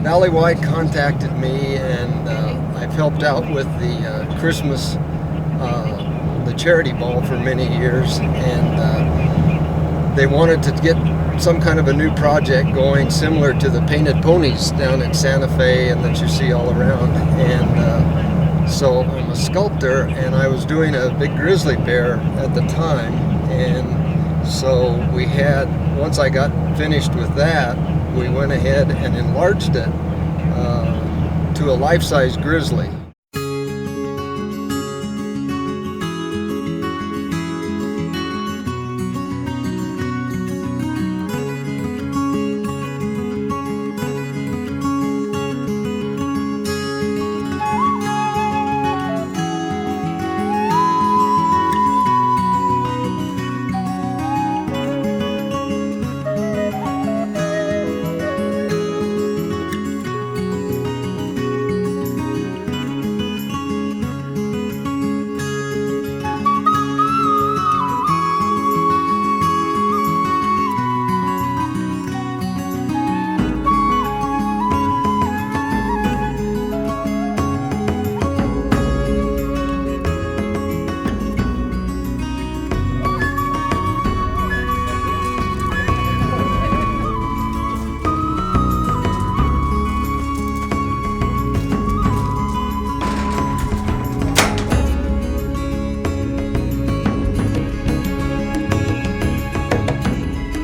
Valleywide contacted me, and I've helped out with the Christmas, the charity ball for many years, and they wanted to get some kind of a new project going similar to the painted ponies down in Santa Fe and that you see all around. And so I'm a sculptor, and I was doing a big grizzly bear at the time, and so once I got finished with that, we went ahead and enlarged it to a life-size grizzly.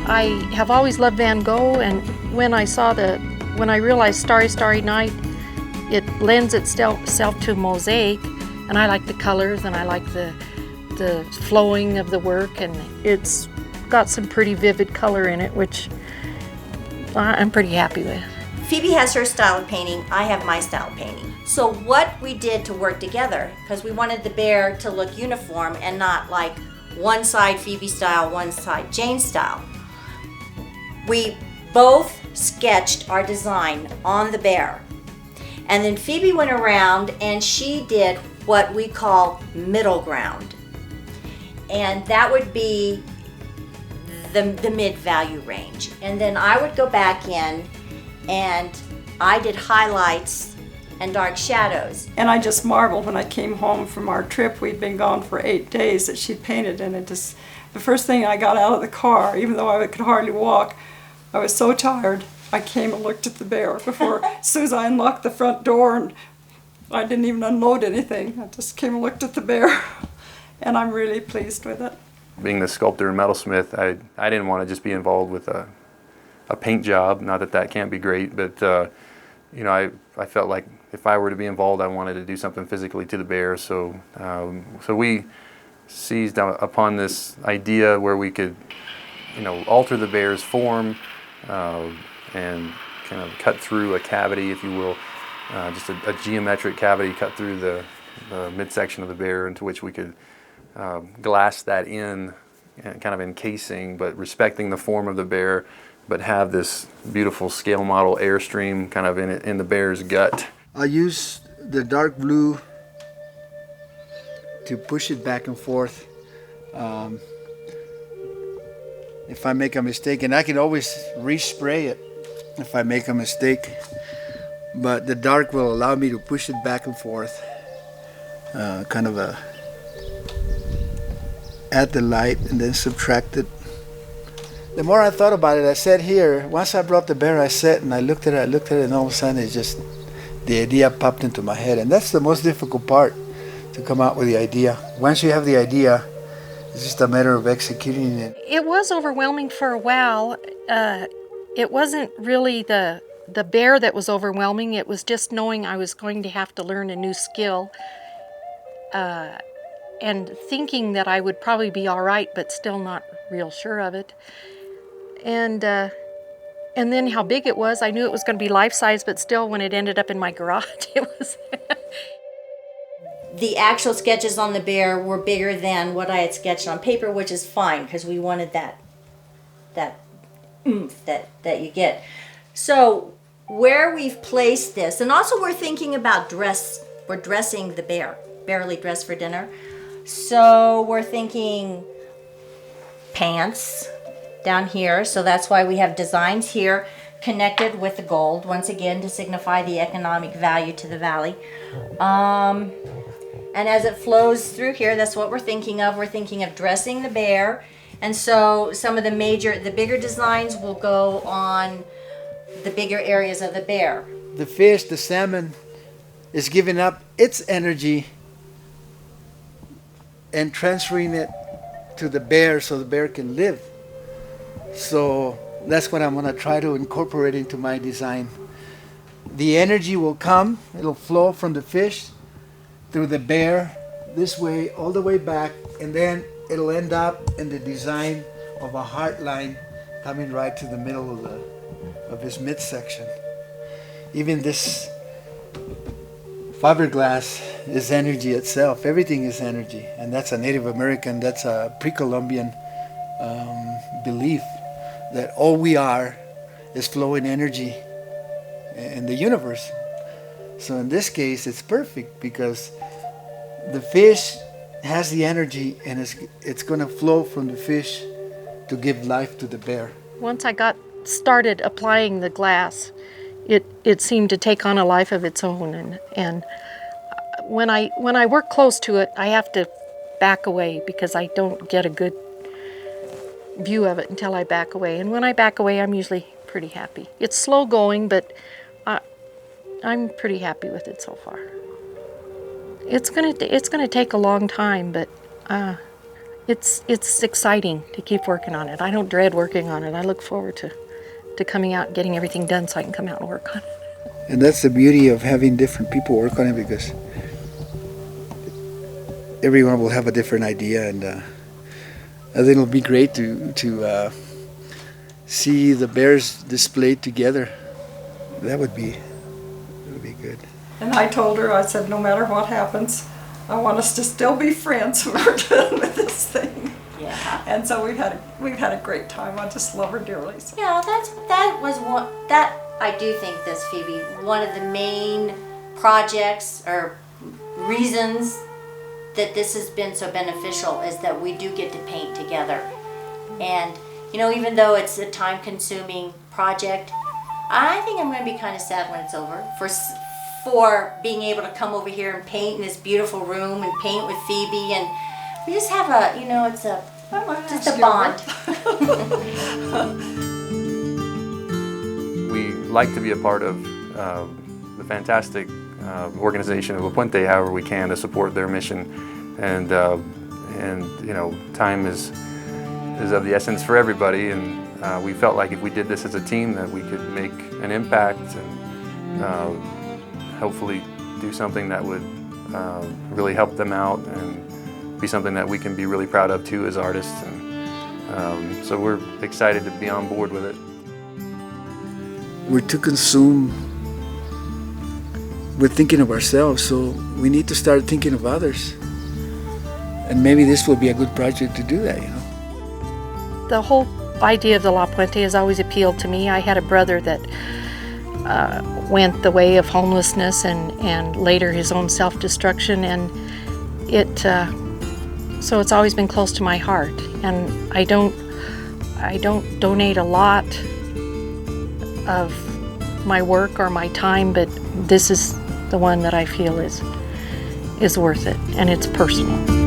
I have always loved Van Gogh, and when I realized Starry, Starry Night, it lends itself to mosaic, and I like the colors, and I like the flowing of the work, and it's got some pretty vivid color in it, which I'm pretty happy with. Phoebe has her style of painting, I have my style of painting. So what we did to work together, because we wanted the bear to look uniform and not like one side Phoebe style, one side Jane style. We both sketched our design on the bear. And then Phoebe went around and she did what we call middle ground. And that would be the mid-value range. And then I would go back in and I did highlights and dark shadows. And I just marveled when I came home from our trip, we'd been gone for 8 days, that she'd painted, and the first thing I got out of the car, even though I could hardly walk, I was so tired, I came and looked at the bear before, as soon as I unlocked the front door, and I didn't even unload anything. I just came and looked at the bear, and I'm really pleased with it. Being the sculptor and metalsmith, I didn't want to just be involved with a paint job. Not that that can't be great, but you know, I felt like if I were to be involved, I wanted to do something physically to the bear. So we seized upon this idea where we could, you know, alter the bear's form and kind of cut through a cavity, if you will, just a geometric cavity cut through the midsection of the bear, into which we could glass that in, kind of encasing, but respecting the form of the bear, but have this beautiful scale model airstream kind of in the bear's gut. I use the dark blue to push it back and forth. If I make a mistake, and I can always respray it if I make a mistake, but the dark will allow me to push it back and forth, kind of add the light and then subtract it. The more I thought about it, I sat here, once I brought the bear, I sat and I looked at it, and all of a sudden the idea popped into my head, and that's the most difficult part, to come out with the idea. Once you have the idea, it's just a matter of executing it. It was overwhelming for a while. It wasn't really the bear that was overwhelming. It was just knowing I was going to have to learn a new skill, and thinking that I would probably be all right, but still not real sure of it. And then how big it was. I knew it was going to be life-size, but still, when it ended up in my garage, it was... The actual sketches on the bear were bigger than what I had sketched on paper, which is fine, because we wanted that oomph that you get. So where we've placed this, and also we're thinking about we're dressing the bear, barely dressed for dinner. So we're thinking pants down here, so that's why we have designs here. connected with the gold, once again to signify the economic value to the valley. And as it flows through here, that's what we're thinking of. We're thinking of dressing the bear. And so some of the bigger designs will go on the bigger areas of the bear. The fish, the salmon, is giving up its energy and transferring it to the bear so the bear can live. So that's what I'm going to try to incorporate into my design. The energy will come, it'll flow from the fish through the bear this way, all the way back, and then it'll end up in the design of a heart line coming right to the middle of his midsection. Even this fiberglass is energy itself. Everything is energy, and that's a Native American, that's a pre-Columbian belief that all we are is flowing energy in the universe. So in this case, it's perfect because the fish has the energy, and it's going to flow from the fish to give life to the bear. Once I got started applying the glass, it seemed to take on a life of its own, and when I work close to it, I have to back away because I don't get a good view of it until I back away. And when I back away, I'm usually pretty happy. It's slow going, but I'm pretty happy with it so far. It's gonna take a long time, but it's exciting to keep working on it. I don't dread working on it. I look forward to coming out and getting everything done so I can come out and work on it. And that's the beauty of having different people work on it, because everyone will have a different idea, and I think it'll be great to see the bears displayed together. That would be good. And I told her, I said, no matter what happens, I want us to still be friends when we're done with this thing. Yeah. And so we've had a great time. I just love her dearly. So. Yeah, I do think this, Phoebe, one of the main projects or reasons that this has been so beneficial is that we do get to paint together. And, even though it's a time-consuming project, I think I'm going to be kind of sad when it's over for being able to come over here and paint in this beautiful room and paint with Phoebe, and we just have it's just a bond. We like to be a part of the fantastic organization of Puente, however we can, to support their mission, and time is of the essence for everybody, and we felt like if we did this as a team that we could make an impact and hopefully do something that would really help them out and be something that we can be really proud of too as artists, and so we're excited to be on board with it. We're too consumed with thinking of ourselves, so we need to start thinking of others, and maybe this will be a good project to do that. The whole idea of the La Puente has always appealed to me. I had a brother that went the way of homelessness and later his own self-destruction, and so it's always been close to my heart. And I don't donate a lot of my work or my time, but this is the one that I feel is worth it, and it's personal.